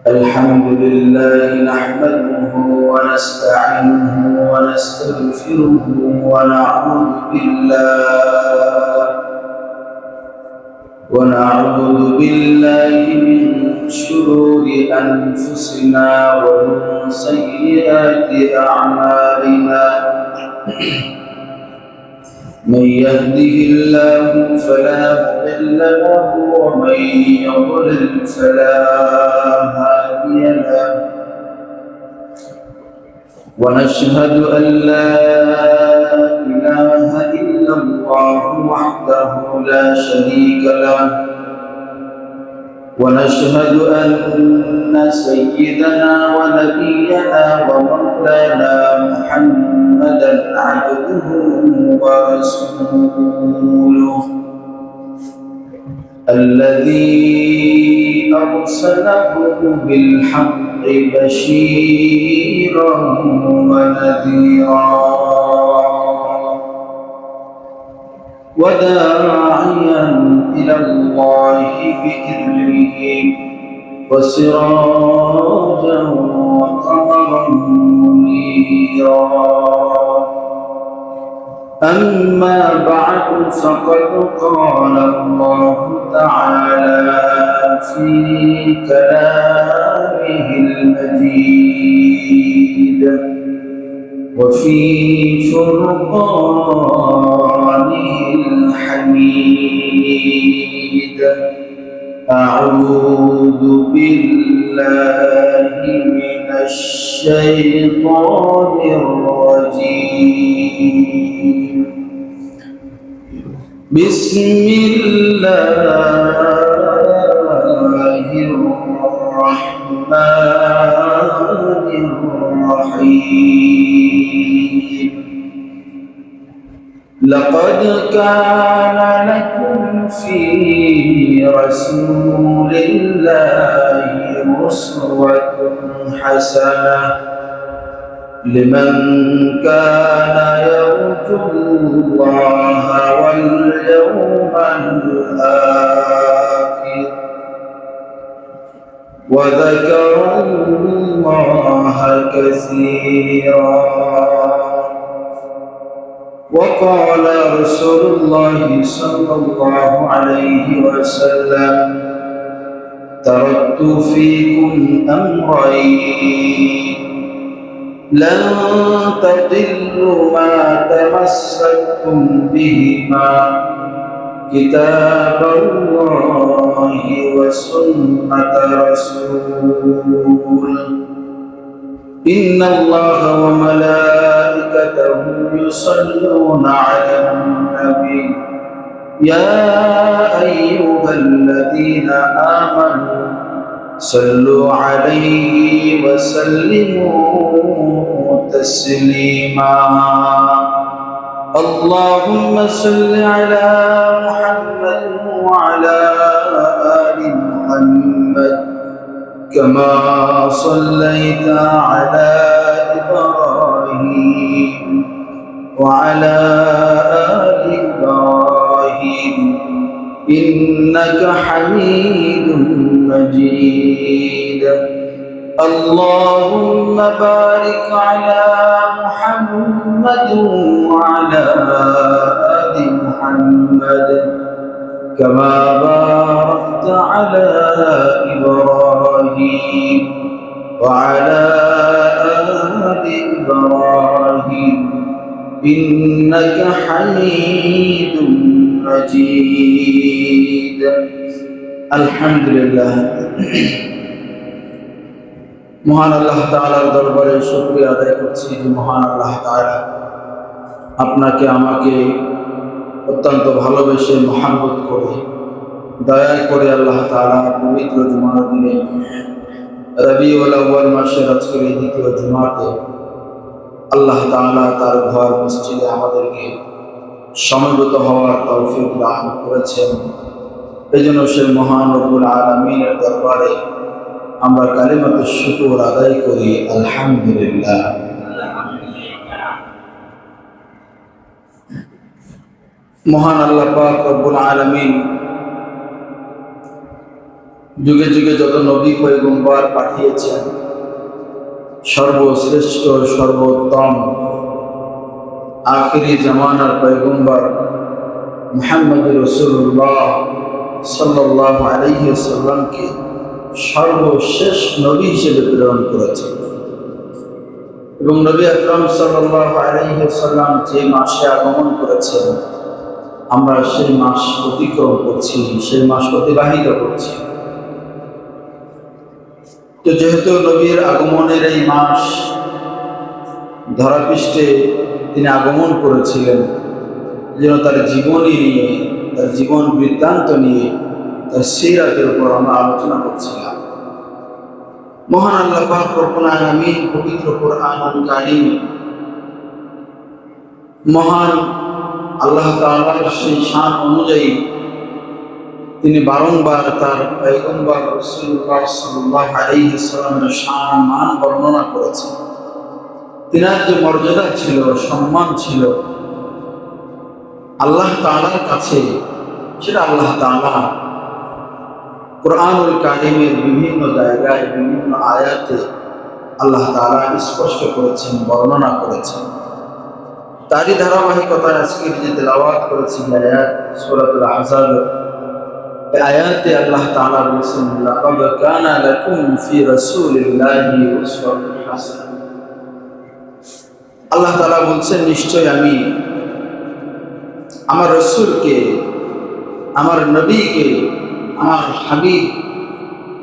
الحمد لله نحمده ونستعينه ونستغفره ونعوذ بالله من شرور أنفسنا ومن سيئات أعمالنا. من يهده الله فلا مضل له ومن يضلل فلا هادي له. ونشهد أن لا إله إلا الله وحده لا شريك له. ونشهد أن سيدنا ونبينا ومولانا محمدا عبده ورسوله الذي أرسله بالحق بشيرا ونذيرا وداعيا إلى الله بإذنه وسراجا وقمرا منيرا. أما بعد فقد قال الله تعالى في كلامه المجيد وفي فرقانه الحميد. أعوذ بالله من الشيطان الرجيم. بسم الله الرحمن الرحيم. لقد كان لكم في رسول الله أسوة حسنة لمن كان يرجو الله واليوم الآخر وذكر الله كثيرا. وقال رسول الله صلى الله عليه وسلم: تركت فيكم أمرين لن تضلوا ما تمسكتم بهما كتاب الله وسنة رسوله. إن الله وملائكته يصلون على النبي يا أيها الذين آمنوا صلوا عليه وسلموا تسليما. اللهم صل على محمد وعلى آل محمد كما صليت على إبراهيم وعلى آل إبراهيم إنك حميد مجيد. اللهم بارك على محمد وعلى آل محمد كما باركت على إبراهيم وعلى آل إبراهيم إنك حميد مجيد. الحمد لله. মহান আল্লাহ তাআলার দরবারে শুকরিয়া আদায় করছি যে মহান আল্লাহ তাআলা আপনাকে আমাকে অত্যন্ত ভালোবেসে মহব্বত করে দয়া করে আল্লাহ তাআলা পবিত্র জুমার দিনে রবিউল আউয়াল মাসের আজকের এই দ্বিতীয় জুমাতে আল্লাহ তাআলা তার ঘর মসজিদে আমাদেরকে সমবেত হওয়ার তৌফিক দান করেছেন। এই জন্য সে মহান রব্বুল আলামিনের দরবারে আমরা কালিমাতুশ শুকর আদায় করি আলহামদুলিল্লাহ। মহান আল্লাহ পাক রব্বুল আলামিন যুগে যুগে যত নবী পয়গম্বর পাঠিয়েছেন, সর্বশ্রেষ্ঠ সর্বোত্তম আখিরি জামানার পয়গম্বর মুহাম্মদ রাসূলুল্লাহ সাল্লাল্লাহু আলাইহি ওয়াসাল্লামকে সর্বশেষ নবী হিসেবে প্রেরণ করেছেন। এবং নবী আকরাম সাল্লাল্লাহু আলাইহি ওয়াসাল্লাম যে মাসে আগমন করেছেন, আমরা সেই মাস অতিক্রম করছি, সেই মাস অতিবাহিত করছি। তো যেহেতু নবীর আগমনের এই মাস, ধরাপৃষ্ঠে তিনি আগমন করেছিলেন, যেন তার জীবনী নিয়ে, তার জীবন বৃত্তান্ত নিয়ে, তার সিরাতের উপর আমরা আলোচনা করছিলাম। মহান আল্লাহ পাক রব্বুল আলামিন পবিত্র কোরআনুল কারীমে মহান আল্লাহ তাআলার সেই শান অনুযায়ী তিনি বারংবার তার পয়গম্বর রাসূলুল্লাহ সাল্লাল্লাহু আলাইহি ওয়াসাল্লামের শান মান বর্ণনা করেছেন। তিনার যে মর্যাদা ছিল, সম্মান ছিল আল্লাহ তাআলার কাছে, সেটা আল্লাহ তাআলা কোরআনুল কারীমের বিভিন্ন জায়গায় বিভিন্ন আয়াতে আল্লাহ তাআলা স্পষ্ট করেছেন, বর্ণনা করেছেন। তারই ধারাবাহিকতায় আজকের যে তেলাওয়াত করেছি আয়াত সূরাতুল আহজাব, এই আয়াতে আল্লাহ তাআলা বলেছেন, লাকাদ কানা লাকুম ফি রাসূলিল্লাহি উসওয়াতুন হাসানাহ। আল্লাহ তাআলা বলছেন, নিশ্চয় আমি আমার রাসূলকে, আমার নবীকে, আমার হাবিব,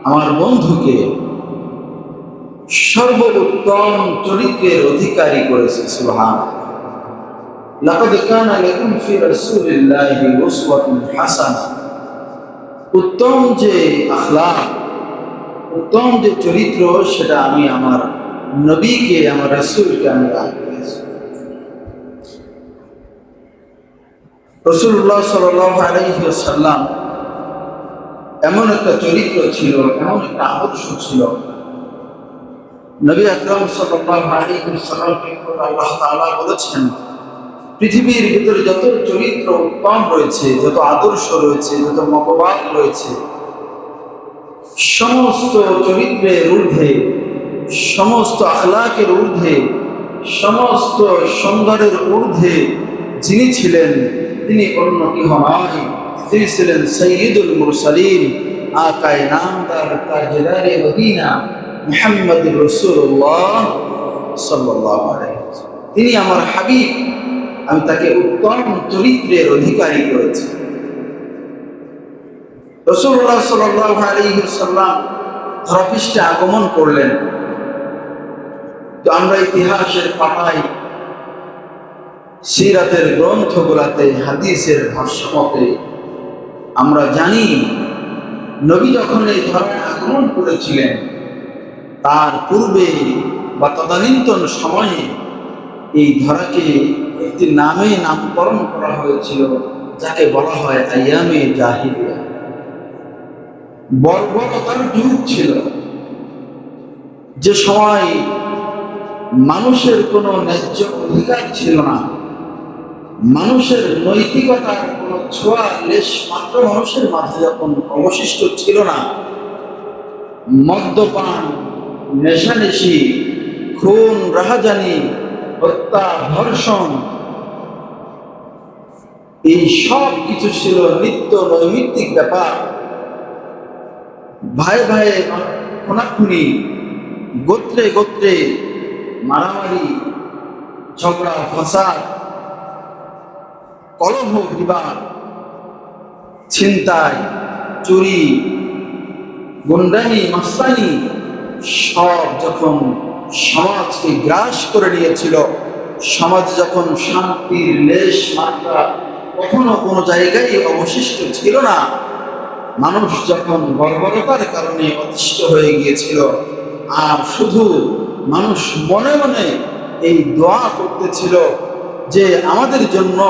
আমার বন্ধুকে সর্বোত্তম চরিত্রের অধিকারী করেছে। সুবহানাল্লাহ। লাকাদ কানা লাকুম ফি রাসূলিল্লাহি উসওয়াতুন হাসানাহ। উত্তম যে আখলাক, উত্তম যে চরিত্র, সেটা আমি আমার নবীকে, আমার রাসূলকে আমি দান করেছি। রাসূলুল্লাহ সাল্লাল্লাহু আলাইহি ওয়াসাল্লাম এমন একটা চরিত্র ছিল, এমন একটা আদর্শ ছিল। নবী আকরাম সাল্লাল্লাহু আলাইহি ওয়াসাল্লামকে আল্লাহ তাআলা বলেছেন, পৃথিবীর ভিতরে যত চরিত্র উত্তম রয়েছে, যত আদর্শ রয়েছে, যত মতবাদ রয়েছে, সমস্ত চরিত্রের ঊর্ধ্বে, সমস্ত আখলাকের ঊর্ধ্বে, সমস্ত সৌন্দর্যের ঊর্ধ্বে যিনি ছিলেন, তিনি অন্য কেহ নয়, তিনি ছিলেন সাইয়্যিদুল মুরসালিন, আকায়ে নামদার, তাজদারে মদিনা, মুহাম্মদুর রাসূলুল্লাহ সাল্লাল্লাহু আলাইহি ওয়াসাল্লাম। তিনি আমার হাবিব, আমি তাকে উত্তম চরিত্রের অধিকারী করেছি। রাসূলুল্লাহ সাল্লাল্লাহু আলাইহি ওয়াসাল্লাম ধরাপৃষ্ঠে আগমন করলেন। তো আমরা ইতিহাসের পাতায়, সিরাতের গ্রন্থগুলাতে, হাদিসের ভাষ্যমতে আমরা জানি, নবী যখন এই ধরায় আগমন করেছিলেন, তার পূর্বে বা তদানীন্তন সময়ে এই ধরাকে একটি নামে নামকরণ করা হয়েছিল, যাকে বলা হয় আইয়ামে জাহিলিয়া। বর্বরতার যুগ ছিল, যে সময় মানুষের কোনো ন্যায্য অধিকার ছিল না, মানুষের নৈতিকতার কোনো ছোঁয়া লেশ মাত্র মানুষের মাঝে যখন অবশিষ্ট ছিল না, মদ্যপান, নেশানেশি, খুন, রাহাজানি, হত্যা, ধর্ষণ, এই সব কিছু ছিল নিত্য নৈমিত্তিক ব্যাপার। ভাই ভাই খুনাখুনি, গোত্রে গোত্রে মারামারি, ঝগড়া ফাসাদ, কলহ বিবাদ, ছিনতাই, চুরি, গুন্ডামি, মাস্তানি, সব যখন সমাজকে গ্রাস করে নিয়েছিল, সমাজ যখন শান্তির লেশ মাত্রা কখনো কোনো জায়গায় অবশিষ্ট ছিল না, মানুষ যখন বর্বরতার কারণে অতিষ্ঠ হয়ে গিয়েছিল, আর শুধু মানুষ মনে মনে এই দোয়া করতেছিল যে আমাদের জন্য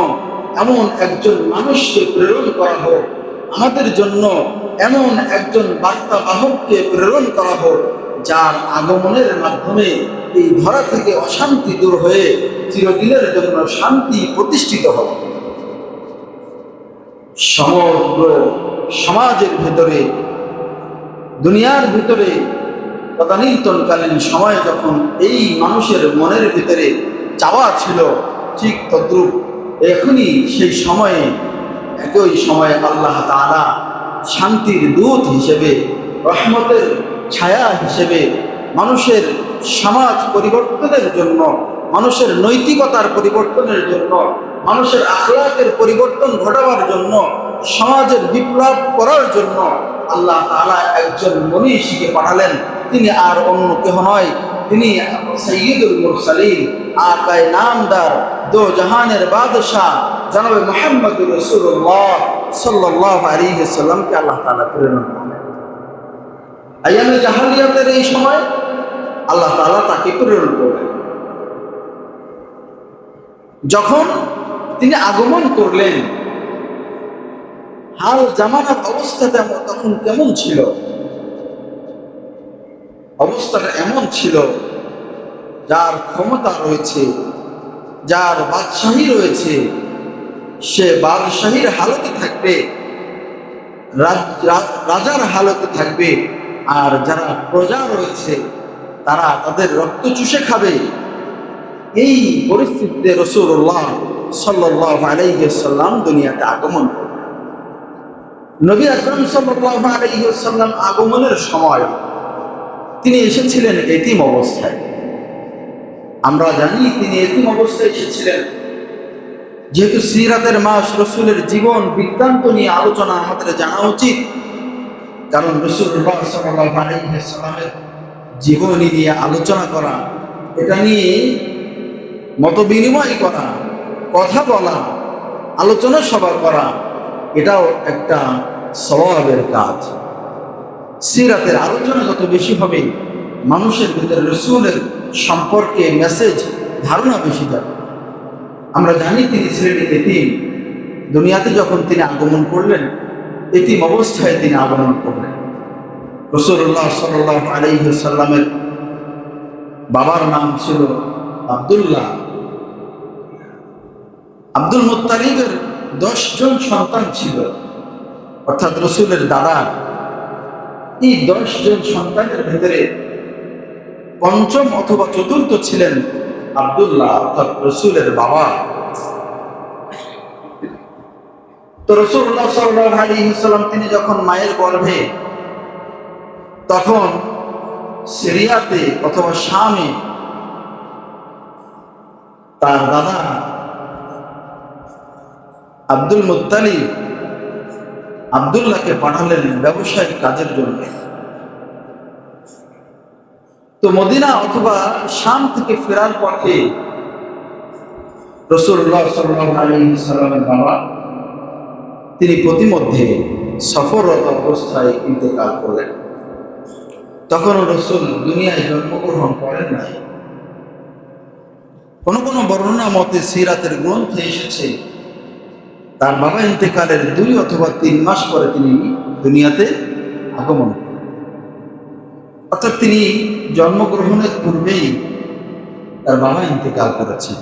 এমন একজন মানুষকে প্রেরণ করা হোক, আমাদের জন্য এমন একজন বার্তাবাহককে প্রেরণ করা হোক, যার আগমনের মাধ্যমে এই ধরা থেকে অশান্তি দূর হয়ে চিরদিনের জন্য শান্তি প্রতিষ্ঠিত হবে। সমগ্র সমাজের ভেতরে দুনিয়ার ভিতরে তদানীন্তনকালীন সময়ে যখন এই মানুষের মনের ভিতরে চাওয়া ছিল, ঠিক তদ্রূপ এখনই সেই সময়ে একই সময়ে আল্লাহ তাআলা শান্তির দূত হিসেবে, রহমতের ছায়া হিসেবে, মানুষের সমাজ পরিবর্তনের জন্য, মানুষের নৈতিকতার পরিবর্তনের জন্য, মানুষের আখলাকের পরিবর্তন ঘটাবার জন্য, সমাজের বিপ্লব করার জন্য আল্লাহ তাআলা একজন মনীষীকে পাঠালেন। তিনি আর অন্য কেহ নয়, তিনি সৈয়দুল মুরসালিন, আকায়ে নামদার, দো জাহানের বাদশাহ জনাবে মুহাম্মদুর রাসূলুল্লাহ সাল্লাল্লাহু আলাইহি ওয়াসাল্লামকে আল্লাহ তাআলা প্রেরণ করলেন। আইয়ামে জাহেলিয়াতের এই সময় আল্লাহ তাআলা তাকে প্রেরণ করলেন। যখন তিনি আগমন করলেন, হাল জামানার অবস্থাটা তখন কেমন ছিল? অবস্থাটা এমন ছিল, যার ক্ষমতা রয়েছে, যার বাদশাহী রয়েছে, সে বাদশাহীর হালতে থাকবে, রাজার হালতে থাকবে, আর যারা প্রজা রয়েছে তারা তাদের রক্ত চুষে খাবে। এই পরিস্থিতিতে রাসূলুল্লাহ সাল্লাল্লাহু আলাইহি ওয়াসাল্লাম দুনিয়াতে আগমন করলেন। নবী আকরাম সাল্লাল্লাহু আলাইহি ওয়াসাল্লাম আগমনের সময় তিনি এসেছিলেন এতিম অবস্থায়। আমরা জানি তিনি এতিম অবস্থায় এসেছিলেন। যেহেতু সিরাতের মাস, রসুলের জীবন বৃত্তান্ত নিয়ে আলোচনা আমাদের জানা উচিত, কারণ রাসূলুল্লাহ সাল্লাল্লাহু আলাইহি ওয়াসাল্লামের জীবনী নিয়ে আলোচনা করা, এটা নিয়ে মত বিনিময় করা, কথা বলা, আলোচনা সভা করা, এটাও একটা সওয়াবের কাজ। সিরাতের আলোচনা যত বেশি হবে, মানুষের ভিতরে রসুলের সম্পর্কে মেসেজ, ধারণা বেশি যাবে। আমরা জানি তিনি ছিলেন এতিম। দুনিয়াতে যখন তিনি আগমন করলেন, এতিম অবস্থায় তিনি আগমন করলেন। রাসূলুল্লাহ সাল্লাল্লাহু আলাইহি ওয়াসাল্লামের বাবার নাম ছিল আব্দুল্লাহ। আব্দুল মুত্তালিবের 10 জন সন্তান ছিল, অর্থাৎ রসুলের দাদা। এই 10 জন সন্তানের ভেতরে পঞ্চম অথবা চতুর্থ ছিলেন আব্দুল্লাহ, অর্থাৎ রসুলের বাবা। তো রাসূলুল্লাহ সাল্লাল্লাহু আলাইহি ওয়াসাল্লাম তিনি যখন মায়ের গর্ভে, তখন সিরিয়াতে অথবা শামে তার দাদা আব্দুল মুত্তালিব আব্দুল্লাহকে পাঠালেন ব্যবসায়িক কাজের জন্য। তো মদিনা অথবা শাম থেকে ফেরার পথে রাসূলুল্লাহ সাল্লাল্লাহু আলাইহি ওয়াসাল্লামের বাবা তিনি প্রতিমধ্যে সফররত অবস্থায় ইন্তেকাল করলেন। তখনও রাসূল দুনিয়ায় জন্মগ্রহণ করেন নাই। কোনো কোনো বর্ণনা মতে সিরাতের গ্রন্থে এসেছে তার বাবা ইন্তেকালের 2 অথবা 3 মাস পরে তিনি দুনিয়াতে আগমন করেন। অর্থাৎ তিনি জন্মগ্রহণের পূর্বেই তার বাবা ইন্তেকাল করেছেন।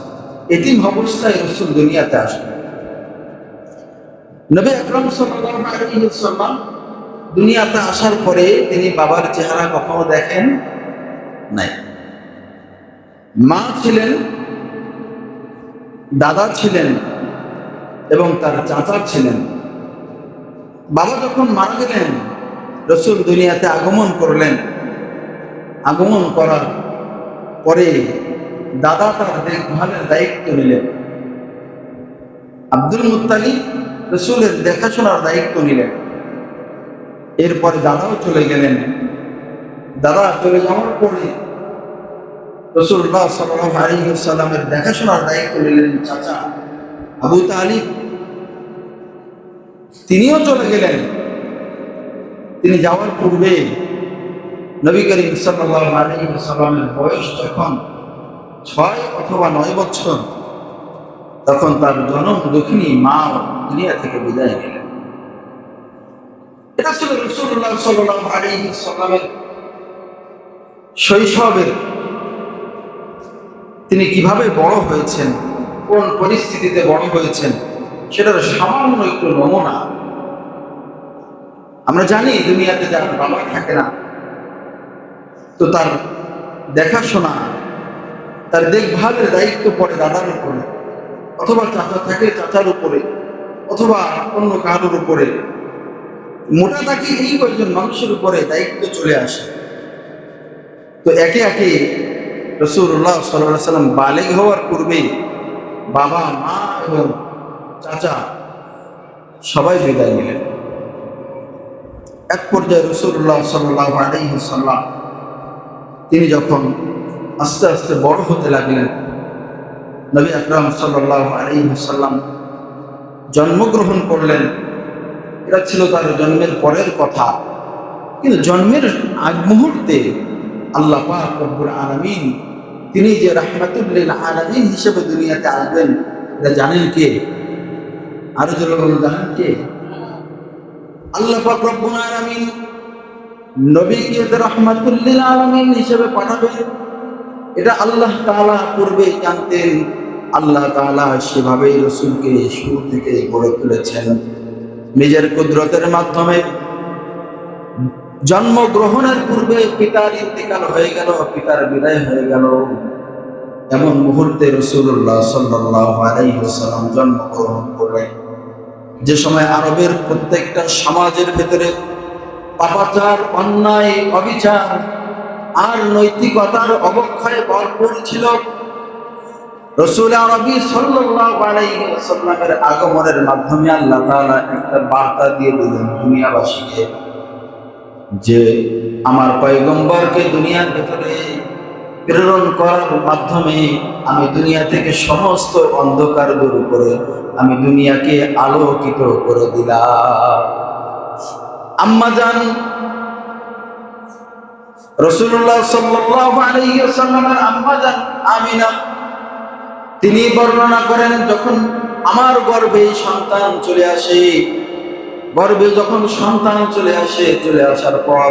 এতিম অবস্থায় রাসূল দুনিয়াতে আসেন। নবী আকরাম সাল্লাল্লাহু আলাইহি ওয়াসাল্লাম দুনিয়াতে আসার পরে তিনি বাবার চেহারা কখনো দেখেন নাই। মা ছিলেন, দাদা ছিলেন এবং তার চাচা ছিলেন। বাবা যখন মারা গেলেন, রাসূল দুনিয়াতে আগমন করলেন। আগমন করার পরে দাদা তার দেখভালের দায়িত্ব নিলেন। আব্দুল মুত্তালিব রাসূলের দেখাশোনার দায়িত্ব নিলেন। এরপরে দাদাও চলে গেলেন। দাদা চলে যাওয়ার পরে রাসূলুল্লাহ সাল্লাল্লাহু আলাইহি ওয়াসাল্লামের দেখাশোনার দায়িত্ব নিলেন চাচা আবু তালিব। তিনিও চলে গেলেন। তিনি যাওয়ার পূর্বে নবী করিম সাল্লাল্লাহু আলাইহি ওয়াসাল্লামের বয়স যখন 6 অথবা 9 বছর, তখন তার জনম দুঃখিনী মা দুনিয়া থেকে বিদায় নিলেন। এটা ছিল রাসূলুল্লাহ সাল্লাল্লাহু আলাইহি ওয়াসাল্লামের শৈশবের, তিনি কিভাবে বড় হয়েছেন, কোন পরিস্থিতিতে বড় হয়েছেন, সেটার সামান্য একটু নমুনা। আমরা জানি দুনিয়াতে যার বাবা থাকে না, তো তার দেখাশোনা, তার দেখভালের দায়িত্ব পড়ে দাদার উপরে, অথবা চাচা থাকে চাচার উপরে, অথবা অন্য কারোর উপরে। মোটা তাকে এই কয়েকজন মানুষের উপরে দায়িত্ব চলে আসে। তো একে একে রাসূলুল্লাহ সাল্লাল্লাহু আলাইহি ওয়াসাল্লাম বালেগ হওয়ার পূর্বেই বাবা, মা এবং চাচা সবাই বিদায় নিলেন। এক পর্যায়ে রাসূলুল্লাহ সাল্লাল্লাহু আলাইহি ওয়াসাল্লাম তিনি যখন আস্তে আস্তে বড় হতে লাগলেন, নবী আকরাম সাল্লাল্লাহু আলাইহি ওয়াসাল্লাম জন্মগ্রহণ করলেন। এটা ছিল তার জন্মের পরের কথা, কিন্তু জন্মের আগ মুহূর্তে আল্লাহ পাক রব্বুল আলামিন তিনি যে রাহমাতুল লিল আলামিন হিসেবে দুনিয়াতে আসবেন, এটা জানেন কে? আরো জোরে বলুন, জানেন কে? আল্লাহ পাক রব্বুল আলামিন নবীকে রাহমাতুল লিল আলামিন হিসেবে পাঠাবেন, এটা আল্লাহ তাআলা পূর্বে জানতেন। আল্লাহ তাআলা সেভাবেই রাসূলকে শুরু থেকে গড়ে তুলেছেন। নিজের কুদরতের মাধ্যমে জন্মগ্রহণের পূর্বে পিতার ইন্তেকাল হয়ে গেল, পিতার বিদায় হয়ে গেল। এমন মুহূর্তে রাসূলুল্লাহ সাল্লাল্লাহু আলাইহি ওয়াসাল্লাম জন্মগ্রহণ করলেন, যে সময় আরবের প্রত্যেকটা সমাজের ভেতরে পাপাচার, অন্যায়, অবিচার আর নৈতিকতার অবক্ষয়ে ভরপুর ছিল। রাসূল আরবী সাল্লাল্লাহু আলাইহি ওয়াসাল্লামের আগমনের মাধ্যমে আল্লাহ তাআলা একটা বার্তা দিয়ে দিলেন দুনিয়াবাসীকে, যে আমার পয়গম্বরকে দুনিয়ার ভেতরে প্রেরণ করার মাধ্যমে আমি দুনিয়া থেকে সমস্ত অন্ধকার দূর করে আমি দুনিয়াকে আলোকিত করে দিলাম। আম্মা জান রাসূলুল্লাহ সাল্লাল্লাহু আলাইহি ওয়াসাল্লামের আম্মা জান আমিনা তিনি বর্ণনা করেন, যখন আমার গর্ভে সন্তান চলে আসে, গর্ভে যখন সন্তান চলে আসার পর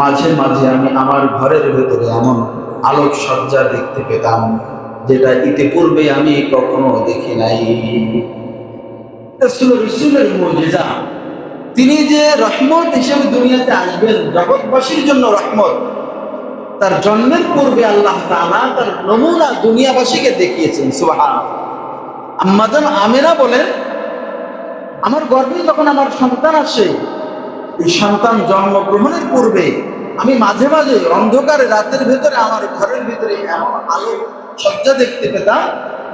মাঝে মাঝে আমি আমার ঘরের ভেতরে এমন আলোক সজ্জা দেখতে পেতাম, যেটা ইতিপূর্বে আমি কখনো দেখি নাই। রাসূলের মুজিজা, তিনি যে রহমত হিসেবে দুনিয়াতে আসবেন, জগৎবাসীর জন্য রহমত, তার জন্মের পূর্বে আল্লাহ তাআলা তার নমুনা দুনিয়াবাসীকে দেখিয়েছেন। সুবহানাল্লাহ। আম্মা জান আমিনা বলেন, আমার গর্ভে যখন আমার সন্তান আসে, এই সন্তান জন্মগ্রহণের পূর্বে আমি মাঝে মাঝে অন্ধকারে রাতের ভেতরে আমার ঘরের ভিতরে এমন আলো সজ্জা দেখতে পেতাম,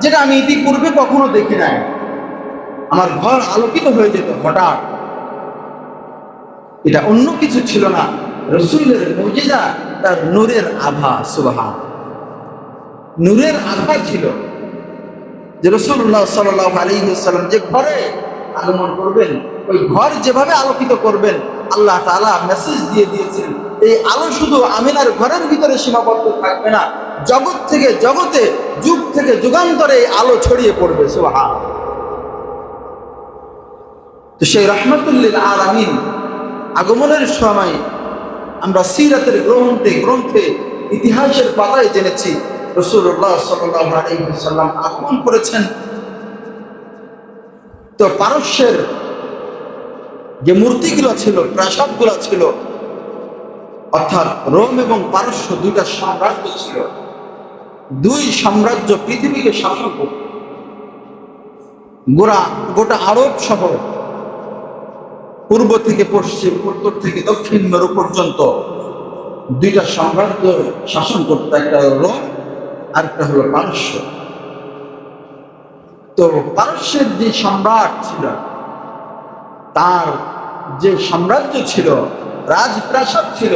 যেটা আমি ইতিপূর্বে কখনো দেখি নাই। আমার ঘর আলোকিত হয়ে যেত হঠাৎ। এটা অন্য কিছু ছিল না, রাসূলের মুজিজা, তার নূরের আভা। সুবহান, নূরের আভা ছিল, যে রাসূলুল্লাহ সাল্লাল্লাহু আলাইহি ওয়াসাল্লাম যে ঘরে আগমন করবেন, ওই ঘর যেভাবে আলোকিত করবেন, আল্লাহ তাআলা মেসেজ দিয়ে দিয়েছেন, এই আলো শুধু আমিনার ঘরের ভিতরে সীমাবদ্ধ থাকবে না, জগৎ থেকে জগতে, যুগ থেকে যুগান্তরে এই আলো ছড়িয়ে পড়বে। সুবহান। তো সেই রাহমাতুল লিল আলামিন আগমনের সময় আমরা সিরাতের গ্রন্থে ইতিহাসের পাতায় জেনেছি রাসূলুল্লাহ সাল্লাল্লাহু আলাইহি ওয়াসাল্লাম আগমন করেছেন। তো পারস্যের যে মূর্তিগুলো ছিল, প্রাসাদগুলো ছিল, অর্থাৎ রোম এবং পারস্য দুইটা সাম্রাজ্য ছিল। দুই সাম্রাজ্য পৃথিবীকে শাসন করত। গোটা আরব শহর, পূর্ব থেকে পশ্চিম, উত্তর থেকে দক্ষিণ মেরু পর্যন্ত দুইটা সাম্রাজ্য শাসন করত, একটা রোম আর একটা হলো পারস্য। তো পারস্যের যে সম্রাট ছিল, তার যে সাম্রাজ্য ছিল, রাজপ্রাসাদ ছিল,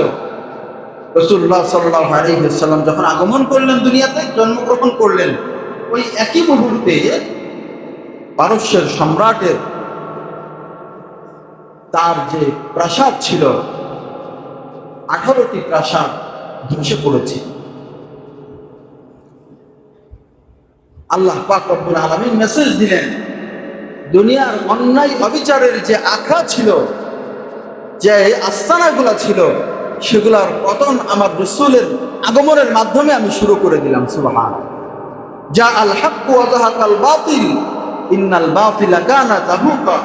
রাসূলুল্লাহ সাল্লাল্লাহু আলাইহি ওয়াসাল্লাম যখন আগমন করলেন, দুনিয়াতে জন্মগ্রহণ করলেন, ওই একই মুহূর্তে পারস্যের সম্রাটের তার যে প্রাসাদ ছিল, 18টি প্রাসাদ ধসে পড়েছে। আল্লাহ পাক রব্বুল আলামিন মেসেজ দিলেন, দুনিয়ার অন্যায় অবিচারের যে আখড়া ছিল, যে আস্তানাগুলা ছিল, সেগুলার পতন আমার রাসূলের আগমনের মাধ্যমে আমি শুরু করে দিলাম। সুবহান। যা আল হক ওয়া যাহাকাল বাতিল ইন্নাল বাতিলা কানা যাহুকা।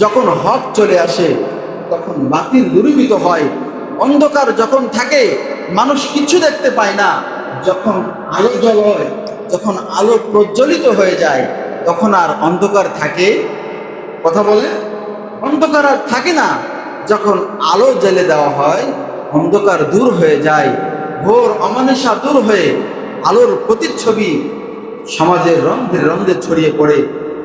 যখন হক চলে আসে, তখন বাতিল দূরীভূত হয়। অন্ধকার যখন থাকে মানুষ কিছু দেখতে পায় না। যখন আলো জ্বলে, যখন আলো প্রজ্বলিত হয়ে যায়, তখন আর অন্ধকার থাকে? কথা বলে, অন্ধকার আর থাকে না। যখন আলো জ্বেলে দেওয়া হয়, অন্ধকার দূর হয়ে যায়, ঘোর অমানিসা দূর হয়ে আলোর প্রতিচ্ছবি সমাজের রন্ধে রন্ধে ছড়িয়ে পড়ে।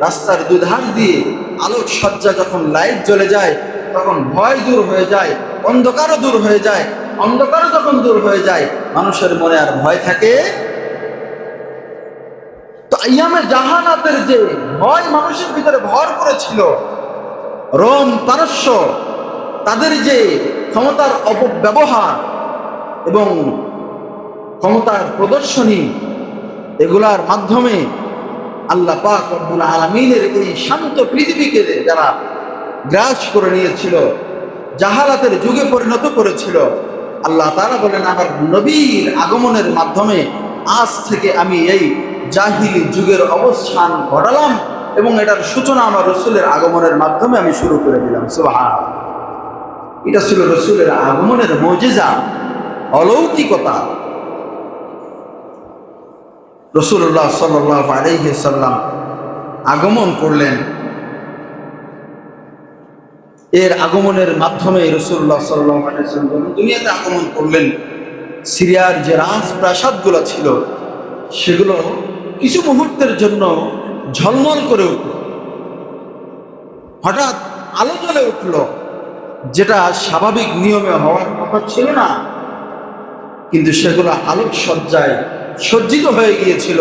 রাস্তার দুধার দিয়ে আলোক সজ্জা যখন লাইট জ্বলে যায়, তখন ভয় দূর হয়ে যায়, অন্ধকারও দূর হয়ে যায়। অন্ধকারও যখন দূর হয়ে যায়, মানুষের মনে আর ভয় থাকে? তো আইয়ামে জাহানাতের যে ভয় মানুষের ভিতরে ভর করেছিল, রোম পারস্য তাদের যে ক্ষমতার অপব্যবহার এবং ক্ষমতার প্রদর্শনী, এগুলার মাধ্যমে আল্লাহ পাক রব্বুল আলামিনের এই শান্ত পৃথিবীকে যারা গ্রাস করে নিয়েছিল, জাহালাতের যুগে পরিণত করেছিল, আল্লাহ তাআলা বলেন আমার নবীর আগমনের মাধ্যমে আজ থেকে আমি এই জাহিলি যুগের অবসান ঘটালাম এবং এটার সূচনা আমার রসুলের আগমনের মাধ্যমে আমি শুরু করে দিলাম। সুবহানাল্লাহ। এটা ছিল রসুলের আগমনের মুজিজা, অলৌকিকতা। রাসূলুল্লাহ সাল্লাল্লাহু আলাইহি ওয়াসাল্লাম আগমন করলেন। এর আগমনের মাধ্যমে রাসূলুল্লাহ সাল্লাল্লাহু আলাইহি ওয়াসাল্লাম দুনিয়াতে আগমন করলেন। সিরিয়ার যে রাজপ্রাসাদগুলো ছিল, সেগুলো কিছু মুহূর্তের জন্য ঝলমল করে উঠল, হঠাৎ আলো জ্বলে উঠল, যেটা স্বাভাবিক নিয়মে হওয়ার কথা ছিল না, কিন্তু সেগুলো আলোক সজ্জায় সজ্জিত হয়ে গিয়েছিল।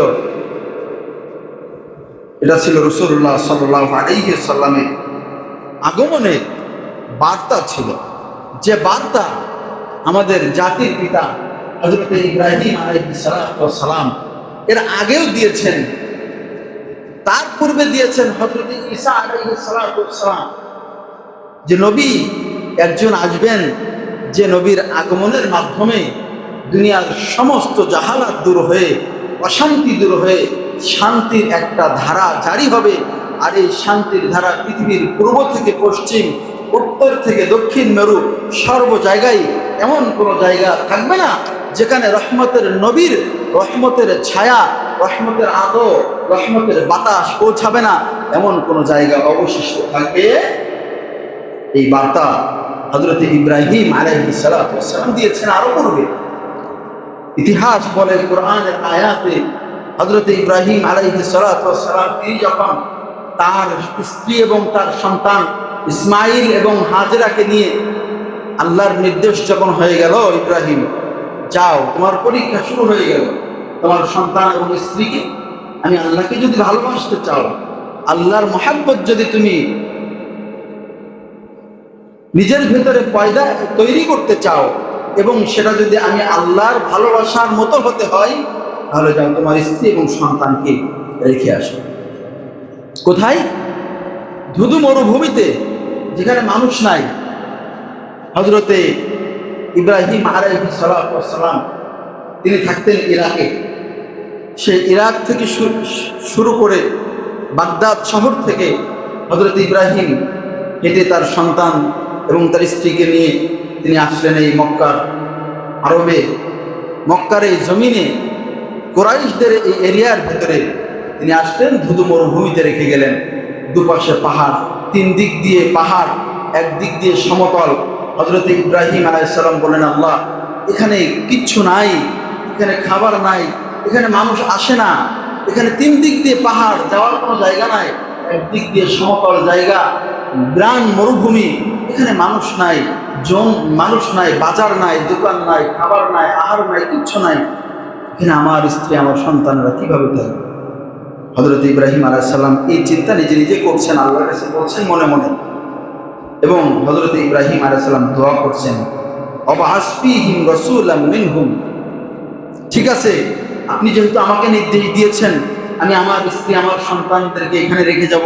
এটা ছিল রাসূলুল্লাহ সাল্লাল্লাহু আলাইহি ওয়াসাল্লামের আগমনের বার্তা ছিল, যে বার্তা আমাদের জাতির পিতা হযরত ইব্রাহিম আলাইহিস সালাম এর আগেও দিয়েছেন, তার পূর্বে দিয়েছেন হযরত ঈসা আলাইহিস সালাম, যে নবী একজন আসবেন, যে নবীর আগমনের মাধ্যমে দুনিয়ার সমস্ত জাহালাত দূর হয়ে, অশান্তি দূর হয়ে শান্তির একটা ধারা জারি হবে। আর এই শান্তির ধারা পৃথিবীর পূর্ব থেকে পশ্চিম, উত্তর থেকে দক্ষিণ মেরু সর্ব জায়গায় এমন কোনো জায়গা থাকবে না যেখানে রহমতের নবীর রহমতের ছায়া, রহমতের আলো, রহমতের বাতাস পৌঁছাবে না, এমন কোনো জায়গা অবশিষ্ট থাকবে। এই বার্তা হযরত ইব্রাহিম আলাইহিস সালাম দিয়েছেন আরো পূর্বে। ইতিহাস বলে, কোরআনের আয়াতে হযরত ইব্রাহিম আলাইহিস সালাম তিনি যখন তার স্ত্রী এবং তার সন্তান ইসমাইল এবং হাজেরাকে নিয়ে, আল্লাহর নির্দেশ যখন হয়ে গেল, ইব্রাহিম যাও, তোমার পরীক্ষা শুরু হয়ে গেল, তোমার সন্তান এবং স্ত্রীকে, আমি আল্লাহকে যদি ভালোবাসতে চাও, আল্লাহর মহব্বত যদি তুমি নিজের ভেতরে পয়দা তৈরি করতে চাও, এবং সেটা যদি আমি আল্লাহর ভালোবাসার মতো হতে হয়, তাহলে যাও তোমার স্ত্রী এবং সন্তানকে রেখে আসো। কোথায়? ধুধু মরুভূমিতে, যেখানে মানুষ নাই। হযরতে ইব্রাহিম আলাইহিস সালাম তিনি থাকতেন ইরাকে। সেই ইরাক থেকে শুরু করে বাগদাদ শহর থেকে হযরত ইব্রাহিম হেঁটে তার সন্তান এবং তার স্ত্রীকে নিয়ে তিনি আসলেন এই মক্কার আরবে, মক্কার এই জমিনে, কুরাইশদের এই এরিয়ার ভেতরে তিনি আসলেন, ধুধু মরুভূমিতে রেখে গেলেন। দুপাশে পাহাড়, তিন দিক দিয়ে পাহাড়, একদিক দিয়ে সমতল। হযরত ইব্রাহিম আলাইহিস সালাম বলেন, আল্লাহ, এখানে কিচ্ছু নাই, এখানে খাবার নাই, এখানে মানুষ আসে না, এখানে তিন দিক দিয়ে পাহাড়, যাওয়ার কোনো জায়গা নাই, একদিক দিয়ে সমতল জায়গা, গ্রাম মরুভূমি, এখানে মানুষ নাই, মানুষ নাই, বাজার নাই, দোকান নাই, খাবার নাই, আহার নাই, কিচ্ছু নাই, এখানে আমার স্ত্রী আমার সন্তানরা কিভাবে থাকবে? হযরত ইব্রাহিম আলাইহিস সালাম এই চিন্তা নিজে নিজে করছেন, আল্লাহর কাছে বলছেন মনে মনে, এবং হযরত ইব্রাহিম আলাইহিস সালাম দোয়া করছেন, ওয়াবআস ফীহিম রাসূলাম মিনহুম, ঠিক আছে, আপনি যেহেতু আমাকে নির্দেশ দিয়েছেন, আমি আমার স্ত্রী আমার সন্তানদেরকে এখানে রেখে যাব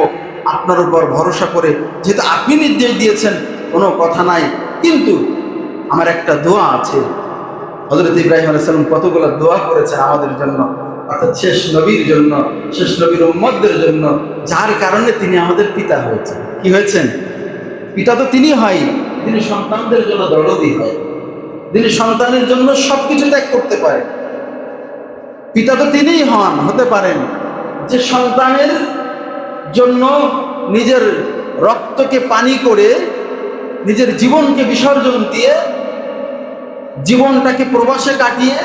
আপনার উপর ভরসা করে, যেহেতু আপনি নির্দেশ দিয়েছেন, কোনো কথা নাই, কিন্তু আমার একটা দোয়া আছে। হযরত ইব্রাহিম আলাইহিস সালাম কতগুলো দোয়া করেছেন আমাদের জন্য, অর্থাৎ শেষ নবীর জন্য, শেষ নবীর উম্মতদের জন্য, যার কারণে তিনি আমাদের পিতা হয়েছেন। কি হয়েছেন? পিতা তো তিনি হয়, যিনি সন্তানদের জন্য দরদি হয়, যিনি সন্তানের জন্য সবকিছু ত্যাগ করতে পারে। পিতা তো তিনিই হতে পারেন যে সন্তানের জন্য নিজের রক্তকে পানি করে, নিজের জীবনকে বিসর্জন দিয়ে, জীবনটাকে প্রবাসে কাটিয়ে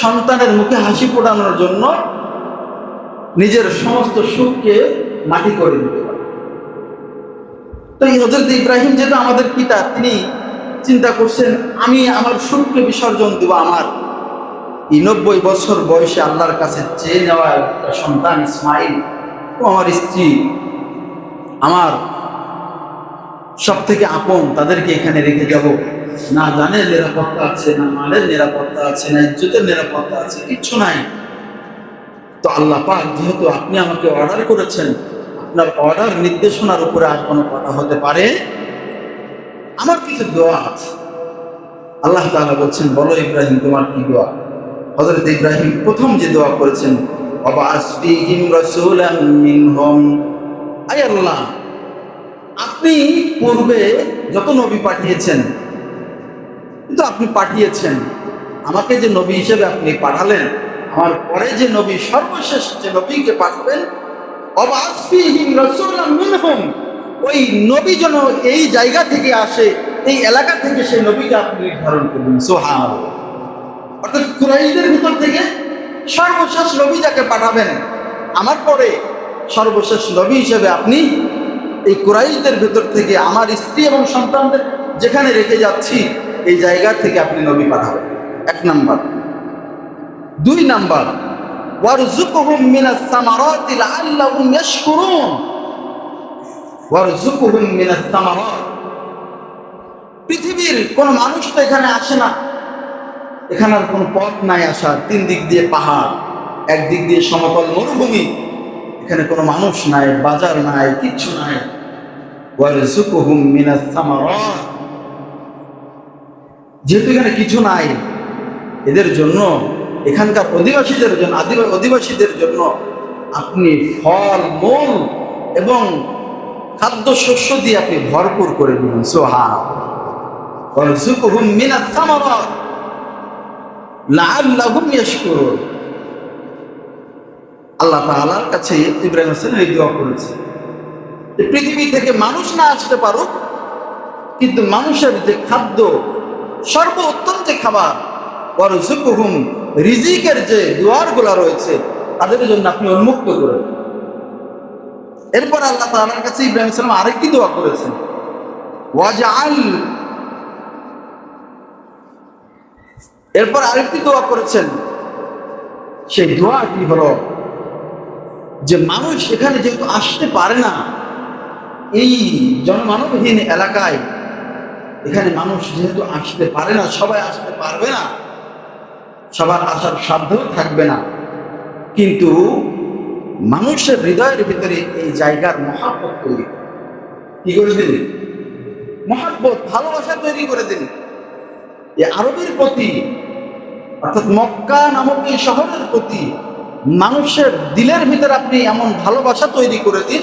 সন্তানের মুখে হাসি ফোটানোর জন্য নিজের সমস্ত সুখকে মাটি করে দিতে পারে। তো এই হযরত ইব্রাহিম যেটা আমাদের পিতা, তিনি চিন্তা করছেন আমি আমার সুখকে বিসর্জন দেব আমার এই 90 বছর বয়সে আল্লাহর কাছে চেয়ে নেওয়া একটা সন্তান ইসমাইল ও আমার স্ত্রী, আমার সব থেকে আপন, তাদেরকে এখানে রেখে যাব। না জানের নিরাপত্তা আছে, না মালের নিরাপত্তা আছে, না ইজ্জতের নিরাপত্তা আছে, কিচ্ছু নাই। তো আল্লাহ পাক যেহেতু আপনি আমাকে অর্ডার করেছেন, আপনার অর্ডার নির্দেশনার উপরে আর কোনো কথা হতে পারে? আমার কিছু দোয়া আছে। আল্লাহ তাআলা বলছেন, বলো ইব্রাহিম তোমার কি দোয়া? হযরত ইব্রাহিম প্রথম যে দোয়া করেছেন, ওয়াবা'আস ফীহিম রাসূলাম মিনহুম, আয় আল্লাহ, আপনি পূর্বে যত নবী পাঠিয়েছেন, কিন্তু আপনি পাঠিয়েছেন আমাকে যে নবী হিসেবে আপনি পাঠালেন, আমার পরে যে নবী, সর্বশেষ যে নবীকে পাঠাবেন, ওয়াবা'আস ফীহিম রাসূলাম মিনহুম, ওই নবী যেন এই জায়গা থেকে আসে, এই এলাকা থেকে সেই নবীকে আপনি নির্ধারণ করবেন। সুবহানাল্লাহ। অর্থাৎ কুরাইশদের ভিতর থেকে সর্বশেষ নবী যাকে পাঠাবেন, আমার পরে সর্বশেষ নবী হিসেবে আপনি এই কুরাইশদের ভিতর থেকে আমার স্ত্রী এবং সন্তানদের যেখানে রেখে যাচ্ছি এই জায়গা থেকে আপনি নবী পাঠাবেন। 1 নাম্বার। 2 নাম্বার, ওয়ারযুকহুম মিনাস সামারাতি লাআল্লাহুম ইয়াশকুরুন। ওয়ারযুকহুম মিনাস সামারাত, পৃথিবীর কোন মানুষ তো এখানে আসে না, এখানে আর কোনো পথ নাই আসার, 3 দিক দিয়ে পাহাড়, একদিক দিয়ে সমতল মরুভূমি, এখানে কোনো মানুষ নাই, বাজার নাই, কিচ্ছু নাই। ওয়ারযুকহুম মিনাস সামারাত, যেহেতু এখানে কিছু নাই, এদের জন্য, এখানকার অধিবাসীদের জন্য, অধিবাসীদের জন্য আপনি ফল মূল এবং খাদ্য শস্য দিয়ে আপনি ভরপুর করে দিবেন। সুবহানাল্লাহ। ওয়ারযুকহুম মিনাস সামারাত লাআল্লাহুম ইয়াশকুরুন। আল্লাহ তাআলার কাছে ইব্রাহিম হোসেন এই দোয়া করেছে, পৃথিবী থেকে মানুষ না আসতে পারুক, কিন্তু মানুষের যে খাদ্য, সর্বোত্তম যে খাবার, ওয়ারযুকহুম, রিজিকের যে দুয়ারগুলো রয়েছে তাদের জন্য আপনি উন্মুক্ত করেন। এরপর আল্লাহ তাআলার কাছে ইব্রাহিম সালাম আরেকটি দোয়া করেছেন, ওয়াজআল, এরপর আরেকটি দোয়া করেছেন। সেই দোয়াটি হলো যে মানুষ এখানে যেহেতু আসতে পারে না, এই জনমানবহীন এলাকায় এখানে মানুষ যেহেতু আসতে পারে না, সবাই আসতে পারবে না, সবার আসার সাধ্য থাকবে না, কিন্তু মানুষের হৃদয়ের ভিতরে এই জায়গার মহাব্বত তৈরি, কি করে দিন? মহাব্বত, ভালোবাসা তৈরি করে দিন। এই আরবের প্রতি, অর্থাৎ মক্কা নামক এই শহরের প্রতি মানুষের দিলের ভিতরে আপনি এমন ভালোবাসা তৈরি করে দিন,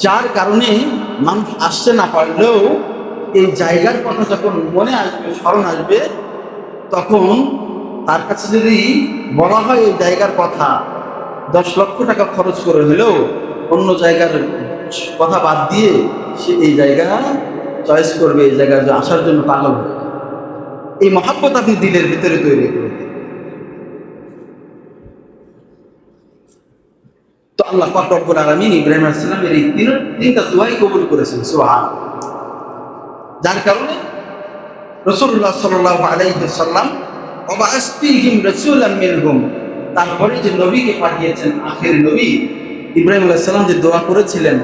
যার কারণে মানুষ আসতে না পারলেও এই জায়গার কথা যখন মনে আসবে, স্মরণ আসবে, তখন তার কাছে যদি বলা হয় এই জায়গার কথা, 10 লক্ষ টাকা খরচ করে হলেও অন্য জায়গার কথা বাদ দিয়ে সে এই জায়গা চয়েস করবে, এই জায়গায় আসার জন্য পাগল হবে। এই মহাব্বত আপনি দিলের ভিতরে তৈরি করে দিন। তো আল্লাহ পাক রব্বুল আলামিন ইব্রাহিম আলাইহিস সালামের এই তিনটা দোয়াই কবুল করেছেন। সুবহানাল্লাহ। যার কারণে রাসূলুল্লাহ সাল্লাল্লাহু আলাইহি ওয়াসাল্লাম, ওয়াবা'আস ফীহিম রাসূলাম মিনহুম, তারপরে যে নবীকে পাঠিয়েছেন, আখের নবী ইব্রাহিম আলাইহিস সালাম যে দোয়া করেছিলেন,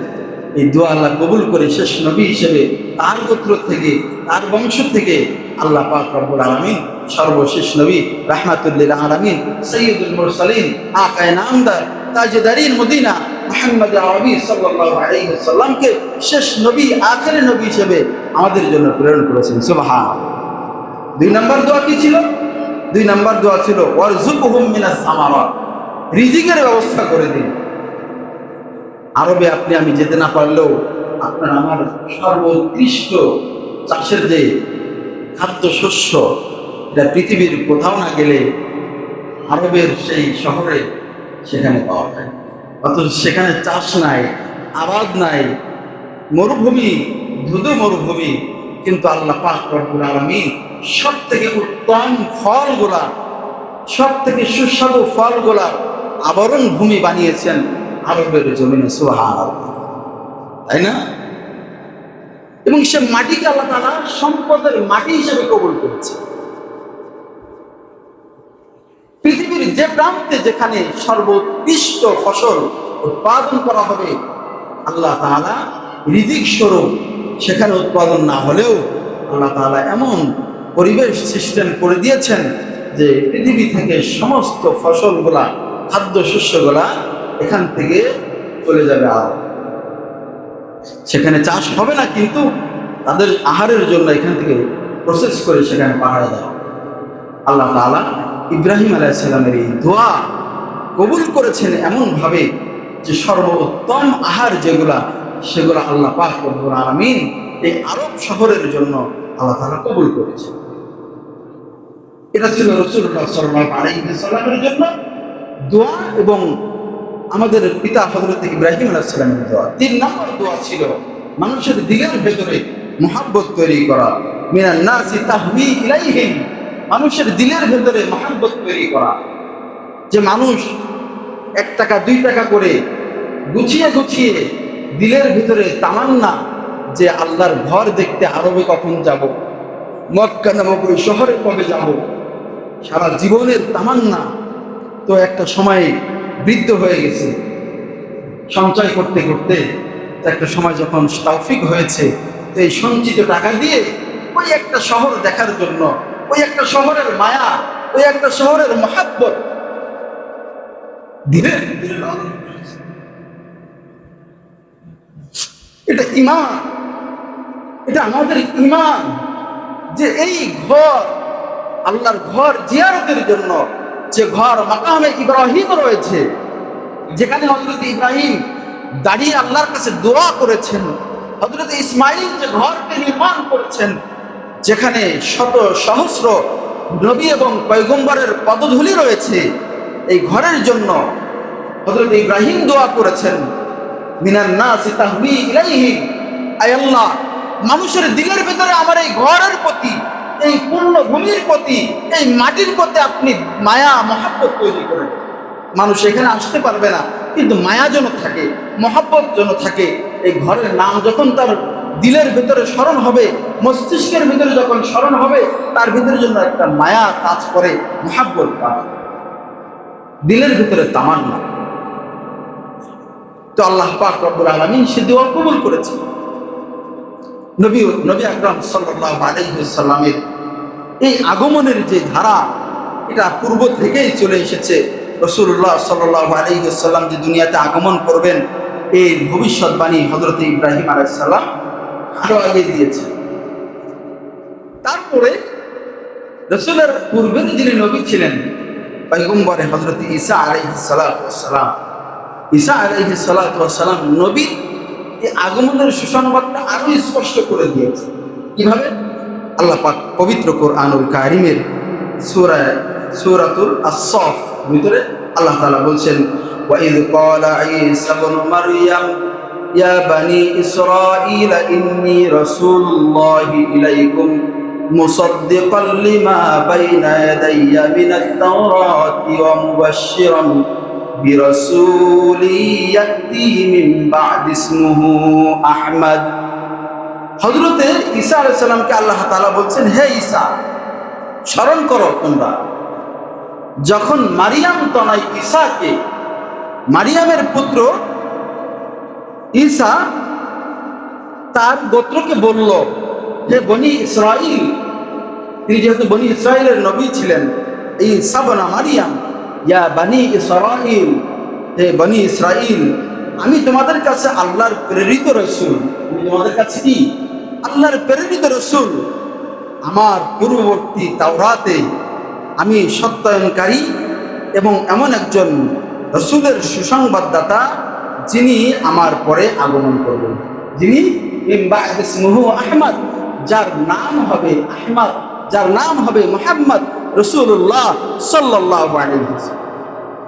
এই দোয়া আল্লাহ কবুল করে শেষ নবী হিসেবে তার গোত্র থেকে, তার বংশ থেকে আল্লাহ পাক রব্বুল আলামিন সর্বশেষ নবী রাহমাতুল লিল আলামিন সাইয়্যিদুল মুরসালিন আকায়ে নামদার তাজদারিন মদিনা মুহাম্মদ আরবি সাল্লাল্লাহু আলাইহি ওয়াসাল্লামকে শেষ নবী, আখের নবী হিসেবে আমাদের জন্য প্রেরণ করেছেন। সুবহানাল্লাহ। 2 নম্বর দোয়া কি ছিল? 2 নম্বর দোয়া ছিল ওয়ারযুকহুম মিনাস সামারাত, রিজিকের ব্যবস্থা করে দিন। আরবে আপনি আমি যেতে না পারলেও আপনার আমার সর্বোৎকৃষ্ট চাষের যে খাদ্যশস্য, এটা পৃথিবীর কোথাও না গেলে আরবের সেই শহরে সেখানে পাওয়া যায়। অথচ সেখানে চাষ নাই, আবাদ নাই, মরুভূমি, ধুধু মরুভূমি, কিন্তু আল্লাহ পাক রব্বুল আলামিন সব থেকে উত্তম ফলগুলা, সব থেকে সুস্বাদু ফলগুলা আবরণ ভূমি বানিয়েছেন আরবের জমিনে। সুবহানাল্লাহ, তাই না? এবং সে মাটিকে আল্লাহ তাআলা সম্পদের মাটি হিসেবে কবুল করেছে। পৃথিবীর যে প্রান্তে যেখানে সর্বোৎকৃষ্ট ফসল উৎপাদন করা হবে, আল্লাহ তাআলা রিজিক স্বরূপ সেখানে উৎপাদন না হলেও আল্লাহ তাআলা এমন পরিবেশ সিস্টেম করে দিয়েছেন যে পৃথিবী থেকে সমস্ত ফসলগুলা, খাদ্যশস্যগুলা এখান থেকে চলে যাবে। আর সেখানে চাষ হবে না, কিন্তু তাদের আহারের জন্য এখান থেকে প্রসেস করে সেখানে পাঠানো দেওয়া। আল্লাহ তাআলা ইব্রাহিম আলাইহিস সালামের এই দোয়া কবুল করেছেন এমনভাবে যে সর্বোত্তম আহার যেগুলা, সেগুলো আল্লাহ পাক রব্বুল আলামিন এই আরব শহরের জন্য আল্লাহ তাআলা কবুল করেছেন। এটা ছিল রাসূলুল্লাহ সাল্লাল্লাহু আলাইহি ওয়াসাল্লামের জন্য দোয়া এবং আমাদের পিতা হযরত ইব্রাহিম আলাইহিস সালামের দোয়া। 3 নম্বর দোয়া ছিল মানুষের দিলের ভেতরে মহব্বত তৈরি করা। মিনান নাসি তাহবি ইলাইহিম, মানুষের দিলের ভেতরে মহব্বত তৈরি করা, যে মানুষ 1 টাকা 2 টাকা করে গুছিয়ে গুছিয়ে দিলের ভিতরে তামান্না যে আল্লাহর ঘর দেখতে আরবে কখন যাব, মক্কা নামক ওই শহরে কবে যাব, সারা জীবনের তামান্না। তো একটা সময় বৃদ্ধ হয়ে গেছে, সঞ্চয় করতে করতে একটা সময় যখন তৌফিক হয়েছে, তো এই সঞ্চিত টাকা দিয়ে ওই একটা শহর দেখার জন্য, ওই একটা শহরের মায়া, ওই একটা শহরের মহব্বত ধীরে ধীরে লালন করেছে। এটা ঈমান, এটা আমাদের ঈমান যে এই ঘর আল্লাহর ঘর জিয়ারতের জন্য, যে ঘর মাকামে ইব্রাহিম রয়েছে, যেখানে হযরত ইব্রাহিম দাঁড়িয়ে আল্লাহর কাছে দোয়া করেছেন, হযরত ইসমাঈল যে ঘরকে নির্মাণ করেছেন, যেখানে শত সহস্র নবী এবং পয়গম্বরের পদধূলি রয়েছে, এই ঘরের জন্য হযরত ইব্রাহিম দোয়া করেছেন, মিনান নাসি তাহবি ইলাইহি, আয় আল্লাহ, মানুষের দিলের ভিতরে আমার এই ঘরের প্রতি, এই পূর্ণ ভূমির প্রতি, এই মাটির প্রতি আপনি মায়া মহব্বত তৈরি করেন। মানুষ এখানে আসতে পারবে না, কিন্তু মায়া যেন থাকে, মহব্বত যেন থাকে। এই ঘরের নাম যখন তার দিলের ভিতরে স্মরণ হবে, মস্তিষ্কের ভিতরে যখন স্মরণ হবে, তার ভিতরে জন্য একটা মায়া কাজ করে, মহব্বত কাজ করে, দিলের ভিতরে তামান্না। তো আল্লাহ পাক রব্বুল আলামিন সে দোয়া কবুল করেছে। নবী আকরাম সাল্লাল্লাহু আলাইহি ওয়াসাল্লামের এই আগমনের যে ধারা, এটা পূর্ব থেকেই চলে এসেছে। রাসূলুল্লাহ সাল্লাল্লাহু আলাইহি ওয়াসাল্লাম যে দুনিয়াতে আগমন করবেন, এই ভবিষ্যৎবাণী হযরত ইব্রাহিম আলাইহিস সালাম আরো আগে দিয়েছে। তারপরে রাসূলের পূর্বের যিনি নবী ছিলেন, পয়গম্বর হযরত ঈসা আলাইহিস সালাতু ওয়াস সালাম, ঈসা আলাইহিস সালাতু ওয়াস সালাম নবী এই আগমনের সুসংবাদটা আরো স্পষ্ট করে দিয়েছে। কিভাবে? আল্লাহ পাক পবিত্র কোরআনুল কারীমের সূরাতুল আস-সাফ ভিতরে আল্লাহ তাআলা বলছেন, ওয়া ইয ক্বালা ঈসা ইবনু মারইয়াম ইয়া বানি ইসরাঈল ইন্নী রাসূলুল্লাহি ইলাইকুম মুসাদ্দিকাল লিমা বাইনা ইয়াদাইয়া মিনাত তাওরাতি ওয়া মুবাশশিরান বিরাসূলি ইয়াতি মিন বা'দি ইসমুহু আহমদ। হযরতে ঈসা আলাইহিস সালামকে আল্লাহ তাআলা বলছেন, হে ঈসা, স্মরণ করো তোমরা যখন মারিয়াম তনয় ঈসাকে, মারিয়ামের পুত্র ঈসা তার গোত্রকে বলল, হে বনি ইসরাইল, তিনি যেহেতু বনি ইসরাইলের নবী ছিলেন, এই ঈসা বনা মারিয়াম, ইয়া বনি ইসরাইল, হে বনি ইসরাইল, আমি তোমাদের কাছে আল্লাহর প্রেরিত রাসূল। আমি তোমাদের কাছে কি? আল্লাহর প্রেরিত রাসূল। আমার পূর্ববর্তী তাওরাতে আমি সত্যায়নকারী এবং এমন একজন রাসূলের সুসংবাদদাতা, যিনি আমার পরে আগমন করবেন, যিনি মিন বা'দি ইসমুহু আহমদ, যার নাম হবে আহমদ, যার নাম হবে মুহাম্মদ রাসূলুল্লাহ সাল্লাল্লাহু আলাইহি ওয়াসাল্লাম।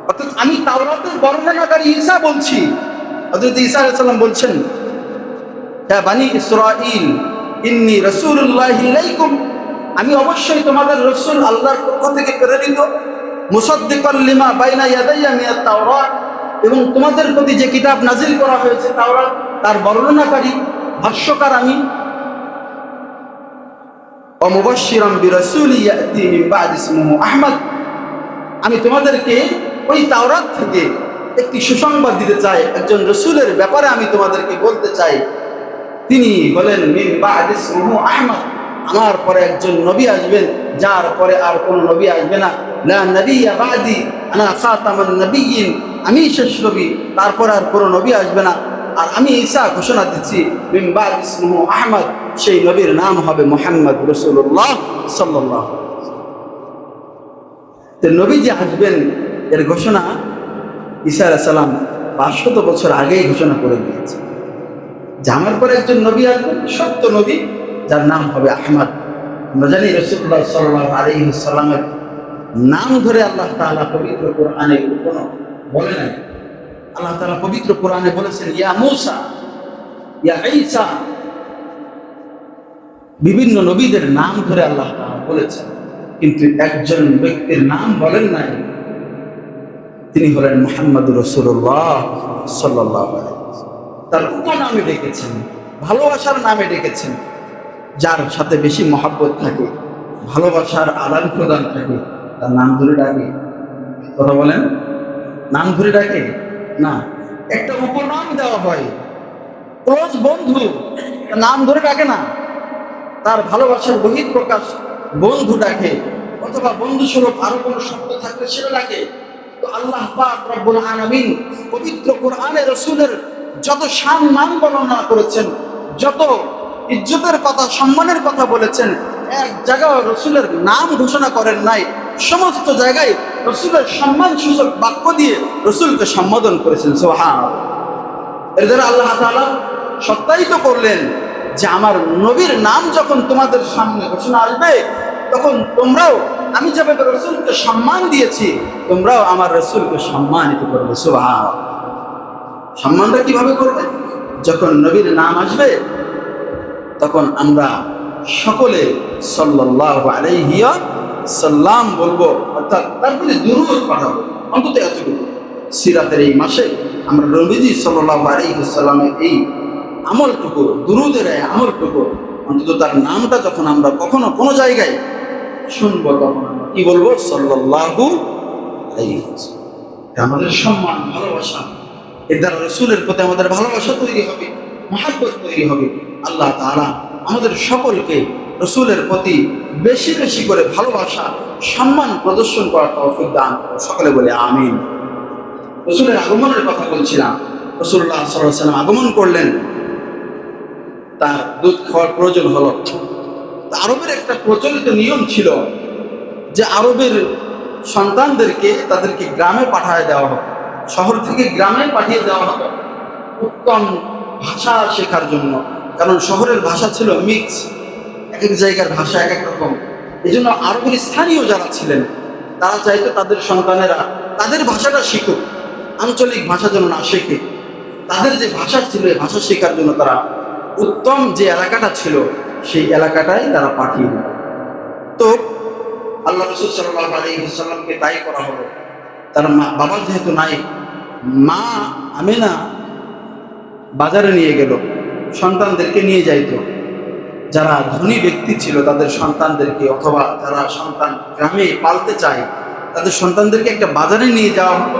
অর্থাৎ আমি তাওরাতের বর্ণনাকারী ঈসা বলছি। হযরত ঈসা আলাইহিস সালাম বলছেন, ইয়া বানি ইসরাঈল ইন্নী রাসূলুল্লাহি ইলাইকুম, আমি অবশ্যই তোমাদের রাসূল, আল্লাহর পক্ষ থেকে প্রেরিত, মুসাদ্দিকাল লিমা বাইনা ইয়াদাইয়া মিনাত তাওরাত, এবং তোমাদের প্রতি যে কিতাব নাজিল করা হয়েছে তাওরাত তার বর্ণনাকারী, ভাষ্যকার আমি। ওয়া মুবাশশিরান বিরাসূলি ইয়াতি মিন বা'দি ইসমুহু আহমদ, আমি তোমাদেরকে ওই তাওরাত থেকে একটি সুসংবাদ দিতে চাই, একজন রাসূলের ব্যাপারে আমি তোমাদেরকে বলতে চাই। তিনি বলেন মিন বা'দি ইসমুহু আহমদ, আমার পরে একজন নবী আসবেন যার পরে আর কোন নবী আসবে না। লা নবিয়্যা বা'দি আনা খাতামুন নবিয়্যিন, আমি শেষ নবী, তারপর আর কোনো নবী আসবে না। আর আমি ঈসা ঘোষণা দিচ্ছি মিন বা'দি ইসমুহু আহমদ, সেই নবীর নাম হবে মুহাম্মদ রাসূলুল্লাহ সাল্লাল্লাহু আলাইহি ওয়াসাল্লাম। তো নবী যে আসবেন এর ঘোষণা ঈসা আলাইহিস সালাম 500 বছর আগেই ঘোষণা করে দিয়েছে যে আমার পরে একজন নবী আসবেন, সত্য নবী, যার নাম হবে আহমদ। আমরা জানি রাসূলুল্লাহ সাল্লাল্লাহু আলাইহি ওয়াসাল্লামের নাম ধরে আল্লাহ তাআলা পবিত্র কোরআনে কোনো বলে নাই। আল্লাহ তাআলা পবিত্র কোরআনে বলেছেন ইয়া মূসা, ইয়া ঈসা, বিভিন্ন নবীদের নাম ধরে আল্লাহ তাআলা বলেছেন, কিন্তু একজন ব্যক্তির নাম বলেন নাই, তিনি হলেন মুহাম্মদুর রাসূলুল্লাহ সাল্লাল্লাহু আলাইহি ওয়াসাল্লাম। তার উপনামে ডেকেছেন, ভালোবাসার নামে ডেকেছেন। যার সাথে বেশি মহব্বত থাকে, ভালোবাসার আদান প্রদান থাকে, তার নাম ধরে ডাকে। কথা বলেন, নাম ধরে ডাকে না, একটা উপনাম দেওয়া হয়। ক্লোজ বন্ধু নাম ধরে ডাকে না, তার ভালোবাসার বহিঃপ্রকাশ বন্ধু ডাকে, অথবা বন্ধু স্বরূপ আরো কোনো শব্দ থাকলে সেটা ডাকে। তো আল্লাহ পাক রব্বুল আলামিন পবিত্র কোরআনে রাসূলের যত সম্মান বর্ণনা করেছেন, যত ইজ্জতের কথা, সম্মানের কথা বলেছেন, এক জায়গায় রাসূলের নাম ঘোষণা করেন নাই। সমস্ত জায়গায় রাসূলের সম্মান সূচক বাক্য দিয়ে রাসূলকে সম্বোধন করেছেন। সুবহানাল্লাহ। এর দ্বারা আল্লাহ তাআলা সত্যায়িত করলেন যে আমার নবীর নাম যখন তোমাদের সামনে ঘোষণা আসবে, তখন তোমরাও আমি যেভাবে রাসূলকে সম্মান দিয়েছি, তোমরাও আমার রাসূলকে সম্মানিত করবে। সুবহানাল্লাহ। সম্মানটা কিভাবে করবে? যখন নবীর নাম আসবে তখন আমরা সকলে সাল্লাল্লাহু আলাইহি সাল্লাম বলবো, অর্থাৎ তার প্রতি দুরূদ পাঠাবো। অন্তত এতটুকু, সিরাতের এই মাসে আমরা নবীজি সাল্লাল্লাহু আলাইহি সাল্লামের এই আমলটুকু, দুরূদের এই আমলটুকু, অন্তত তার নামটা যখন আমরা কখনো কোনো জায়গায় শুনবো, তখন আমরা কি বলবো? সাল্লাল্লাহু আলাইহি ওয়াসাল্লাম। আমাদের সম্মান, ভালোবাসা, এর দ্বারা রাসূলের প্রতি আমাদের ভালোবাসা তৈরি হবে, মহব্বত তৈরি হবে। আল্লাহ তাআলা আমাদের সকলকে রাসূলের প্রতি বেশি বেশি করে ভালোবাসা, সম্মান প্রদর্শন করার তৌফিক দান করুন। সকলে বলে আমিন। রাসূলের আগমনের কথা বলছিলাম। রাসূলুল্লাহ সাল্লাল্লাহু আলাইহি ওয়াসাল্লাম আগমন করলেন, তার দুধ খাওয়ার প্রয়োজন হলো। আরবের একটা প্রচলিত নিয়ম ছিল যে আরবের সন্তানদেরকে তাদেরকে গ্রামে পাঠিয়ে দেওয়া হতো, শহর থেকে গ্রামে পাঠিয়ে দেওয়া হতো উত্তম ভাষা শেখার জন্য। কারণ শহরের ভাষা ছিল মিক্স, এক এক জায়গার ভাষা এক এক রকম। এই জন্য আরবের স্থানীয় যারা ছিলেন তারা চাইতো তাদের সন্তানেরা তাদের ভাষাটা শিখুক, আঞ্চলিক ভাষা যেন না শেখে। তাদের যে ভাষা ছিল এই ভাষা শেখার জন্য তারা উত্তম যে এলাকাটা ছিল সেই এলাকাটাই তারা পাঠিয়ে দিত। তো আল্লাহ রাসূল সাল্লাল্লাহু আলাইহি ওয়াসাল্লামকে তাই করা হলো। তার বাবা যেহেতু নাই, মা আমিনা বাজারে নিয়ে গেল, সন্তানদেরকে নিয়ে যাইতো। যারা ধনী ব্যক্তি ছিল তাদের সন্তানদেরকে, অথবা যারা সন্তান গ্রামে পালতে চায় তাদের সন্তানদেরকে একটা বাজারে নিয়ে যাওয়া হতো।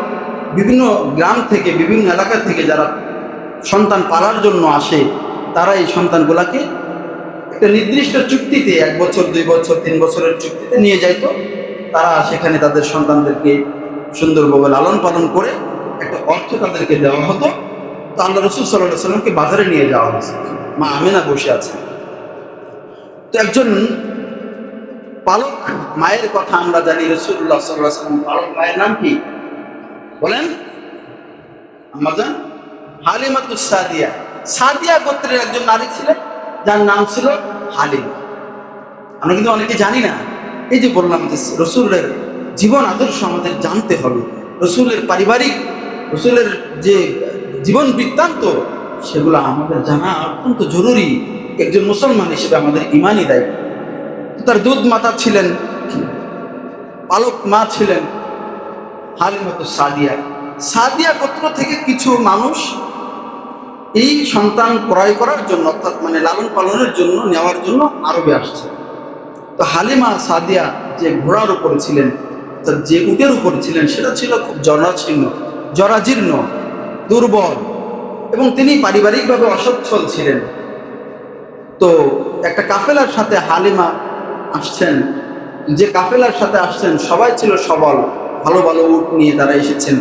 বিভিন্ন গ্রাম থেকে, বিভিন্ন এলাকা থেকে যারা সন্তান পালার জন্য আসে, তারা এই সন্তানগুলাকে একটা নির্দিষ্ট চুক্তিতে, 1 বছর 2 বছর 3 বছরের চুক্তিতে নিয়ে যাইতো। তারা সেখানে তাদের সন্তানদেরকে সুন্দরভাবে লালন পালন করে একটা অর্থ তাদেরকে দেওয়া হতো। তো আল্লাহ রাসূল সাল্লাল্লাহু আলাইহি ওয়াসাল্লামকে বাজারে নিয়ে যাওয়া হয়েছে, মা আমিনা বসে আছে। তো একজন পালক মায়ের কথা আমরা জানি, রাসূলুল্লাহ সাল্লাল্লাহু আলাইহি ওয়াসাল্লাম পালক মায়ের নাম কি বলেন? আম্মাজান হালিমাতুস সাদিয়া। সাদিয়া গোত্রের একজন নারী ছিলেন যার নাম ছিল হালিমা। আমরা কিন্তু অনেকে জানি না। এই যে বললাম যে রসুলের জীবন আদর্শ আমাদের জানতে হবে, রসুলের পারিবারিক, রসুলের যে জীবন বৃত্তান্ত, সেগুলো আমাদের জানা অত্যন্ত জরুরি। একজন মুসলমান হিসেবে আমাদের ইমানই দায়িত্ব। তার দুধ মাতা ছিলেন, পালক মা ছিলেন হালিমাতুস সাদিয়া। সাদিয়া গোত্র থেকে কিছু মানুষ এই সন্তান ক্রয় করার জন্য, অর্থাৎ মানে লালন পালনের জন্য নেওয়ার জন্য আরবে আসছে। তো হালিমা সাদিয়া যে ঘোড়ার উপরে ছিলেন, অর্থাৎ যে উটের উপরে ছিলেন, সেটা ছিল খুব জরাজীর্ণ, দুর্বল, এবং তিনি পারিবারিকভাবে অসচ্ছল ছিলেন। তো একটা কাফেলার সাথে হালিমা আসছেন, যে কাফেলার সাথে আসছেন সবাই ছিল সবল, ভালো ভালো উট নিয়ে তারা এসেছেন,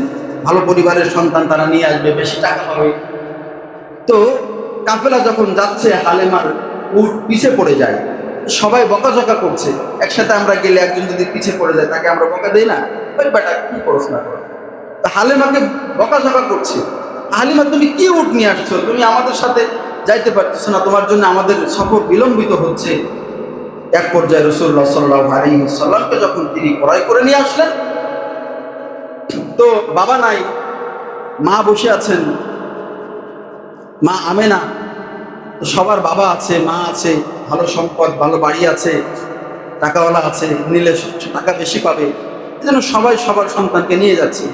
ভালো পরিবারের সন্তান তারা নিয়ে আসবে, বেশি টাকা পাবে। তো কাফেলা যখন যাচ্ছে, হালিমার উট পিছে পড়ে যায়, সবাই বকাঝকা করছে। একসাথে আমরা গেলে একজন যদি পিছে পড়ে যায়, তাকে আমরা বকা দিই না, ওই বেটা কি পড়াশোনা করো। তা হালিমাকে বকাঝকা করছে, হালিমা তুমি কি উট নিয়ে আসছো, তুমি আমাদের সাথে যাইতে পারতেছো না, তোমার জন্য আমাদের সফর বিলম্বিত হচ্ছে। এক পর্যায়ে রাসূলুল্লাহ সাল্লাল্লাহু আলাইহি ওয়াসাল্লামকে যখন তিনি ক্রয় করে নিয়ে আসলেন, তো বাবা নাই, মা বসে আছেন, মা আমেনা। সবার বাবা আছে, মা আছে, ভালো সম্পদ, ভালো বাড়ি আছে, টাকাওয়ালা আছে, নিলে টাকা বেশি পাবে, যেন সবাই সবার সন্তানকে নিয়ে যাচ্ছে।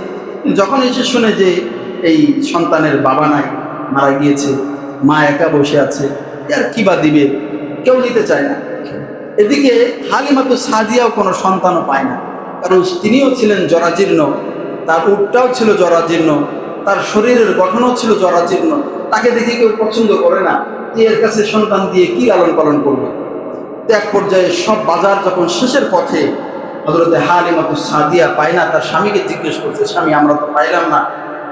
যখন এসে শুনে যে এই সন্তানের বাবা নাই, মারা গিয়েছে, মা একা বসে আছে, আর কি বা দিবে, কেউ নিতে চায় না। এদিকে হালিমাতুস সাদিয়াও কোনো সন্তানও পায় না, কারণ তিনিও ছিলেন জরাজীর্ণ, তার উটটাও ছিল জরাজীর্ণ, তার শরীরের গঠনও ছিল জরাজীর্ণ, তাকে দেখে কেউ পছন্দ করে না। এর কাছে সন্তান দিয়ে কি লালন পালন করবে। এক পর্যায়ে সব বাজার যখন শেষের পথে, হযরতে হালিমাতুস সাদিয়া পায় না, তার স্বামীকে জিজ্ঞেস করছে, স্বামী আমরা তো পাইলাম না,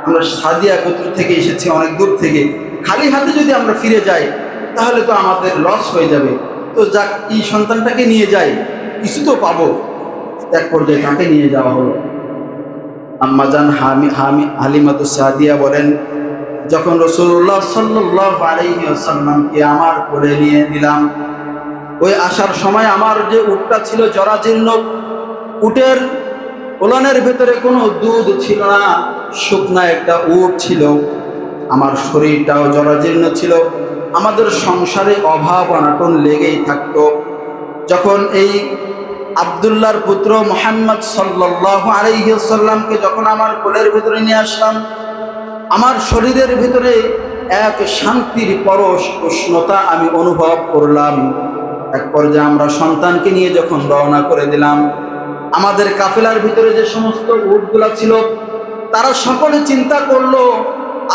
আমরা সাদিয়া গোত্র থেকে এসেছি অনেক দূর থেকে, খালি হাতে যদি আমরা ফিরে যাই তাহলে তো আমাদের লস হয়ে যাবে, তো যাক এই সন্তানটাকে নিয়ে যাই, কিছু তো পাবো। এক পর্যায়ে তাকে নিয়ে যাওয়া হলো। আম্মাজান হালিমাতুস সাদিয়া বলেন, যখন রাসূলুল্লাহ সাল্লাল্লাহু আলাইহি ওয়াসাল্লামকে আমার কোলে নিয়ে দিলাম, ওই আসার সময় আমার যে উটটা ছিল জরাজীর্ণ, উটের ওলানের ভেতরে কোনো দুধ ছিল না, শুকনা একটা উট ছিল, আমার শরীরটাও জরাজীর্ণ ছিল, আমাদের সংসারে অভাব অনাটন লেগেই থাকতো। যখন এই আব্দুল্লাহর পুত্র মুহাম্মদ সাল্লাল্লাহু আলাইহি ওয়াসাল্লামকে যখন আমার কোলের ভেতরে নিয়ে আসলাম, আমার শরীরের ভিতরে এক শান্তির পরশ, উষ্ণতা আমি অনুভব করলাম। এক পর্যায়ে আমরা সন্তানকে নিয়ে যখন রওনা করে দিলাম, আমাদের কাফেলার ভিতরে যে সমস্ত উটগুলা ছিল, তারা সকলে চিন্তা করলো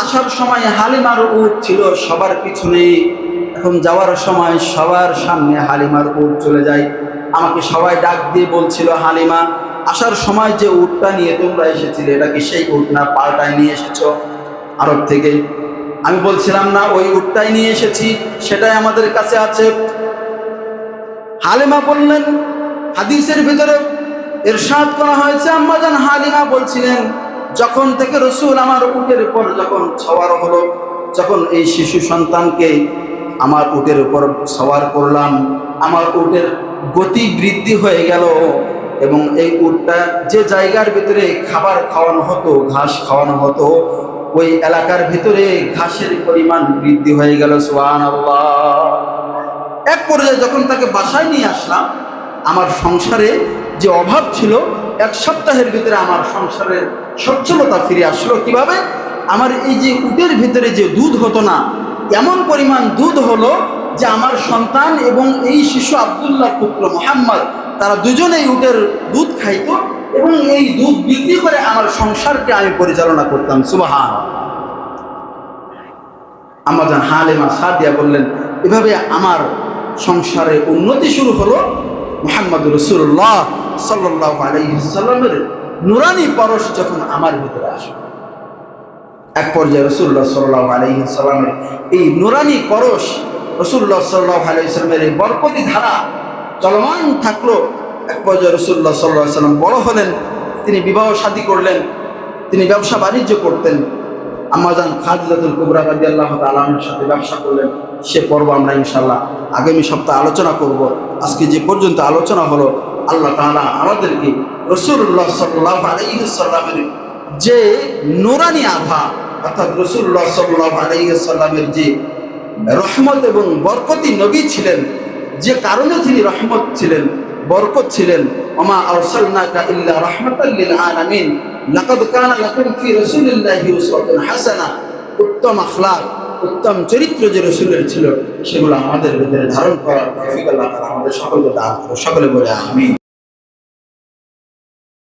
আসার সময় হালিমার উট ছিল সবার পিছনে, এখন যাওয়ার সময় সবার সামনে হালিমার উট চলে যায়। আমাকে সবাই ডাক দিয়ে বলছিল, হালিমা আসার সময় যে উটটা নিয়ে তোমরা এসেছিলে, এটা কি সেই উট না, পাল্টায় নিয়ে এসেছো আরব থেকে? আমি বলছিলাম না, ওই উটটাই নিয়ে এসেছি, সেটাই আমাদের কাছে আছে। হালিমা বললেন, হাদিসের ভিতরে ইরশাদ করা হয়েছে, আম্মাজান হালিমা বলছিলেন, যখন থেকে রাসূল আমার উটের উপর যখন সওয়ার হলো, যখন এই শিশু সন্তানকে আমার উটের উপর সওয়ার করলাম, আমার উটের গতি বৃদ্ধি হয়ে গেল, এবং এই উটটা যে জায়গার ভিতরে খাবার খাওয়ানো হতো, ঘাস খাওয়ানো হতো, ওই এলাকার ভিতরে ঘাসের পরিমাণ বৃদ্ধি হয়ে গেল। সুবহানাল্লাহ। এক পর্যায়ে যখন তাকে বাসায় নিয়ে আসলাম, আমার সংসারে যে অভাব ছিল, এক সপ্তাহের ভিতরে আমার সংসারের সচ্ছলতা ফিরে আসলো। কিভাবে? আমার এই যে উটের ভিতরে যে দুধ হতো না, এমন পরিমাণ দুধ হলো যে আমার সন্তান এবং এই শিশু আব্দুল্লাহ পুত্র মুহাম্মদ, তারা দুজনেই উটের দুধ খাইতো, এবং এই দুধ বিক্রি করে আমার সংসারকে আমি পরিচালনা করতাম। সুবহানাল্লাহ। আম্মাজান হালিমা সাদিয়া বললেন, এভাবে আমার সংসারে উন্নতি শুরু হলো। মুহাম্মদুর রাসূলুল্লাহ সাল্লাল্লাহু আলাইহি ওয়াসাল্লামের নুরানি পরশ যখন আমার ভিতরে আসে, এক পর্যায়ে রাসূলুল্লাহ সাল্লাল্লাহু আলাইহি ওয়াসাল্লামের এই নুরানি পরশ, রাসূলুল্লাহ সাল্লাল্লাহু আলাইহি ওয়াসাল্লামের এই বরকতি ধারা চলমান থাকলো। এক পর্যায়ে রাসূলুল্লাহ সাল্লাল্লাহু আলাইহি ওয়াসাল্লাম বড় হলেন, তিনি বিবাহ শাদী করলেন, তিনি ব্যবসা বাণিজ্য করতেন। আম্মাজান খাদিজাতুল কুবরা রাদিয়াল্লাহু তাআলা আনহার সাথে ব্যবসা করলেন। সে পর্ব আমরা ইনশাআল্লাহ আগামী সপ্তাহে আলোচনা করব। আজকে যে পর্যন্ত আলোচনা হলো, আল্লাহ তাআলা আমাদেরকে রাসূলুল্লাহ সাল্লাল্লাহু আলাইহি ওয়াসাল্লামের যে নূরানি আভা, অর্থাৎ রাসূলুল্লাহ সাল্লাল্লাহু আলাইহি ওয়াসাল্লামের যে রহমত এবং বরকতি নবী ছিলেন, যে কারণে তিনি রহমত ছিলেন, বরকত ছিলেন, ওমা আরসালনাকা ইল্লা রাহমাতাল লিল আলামিন লাকাদ কানা লাকুম ফি রাসূলিল্লাহি উসওয়াতুন হাসানা। উত্তম আখলাক, উত্তম চরিত্র যে রাসূলের ছিল, সেগুলো আমাদের ভিতরে ধারণ করার তৌফিক আল্লাহ তাআলা আমাদের সকলকে দান করুন। সকলে বলে আমিন।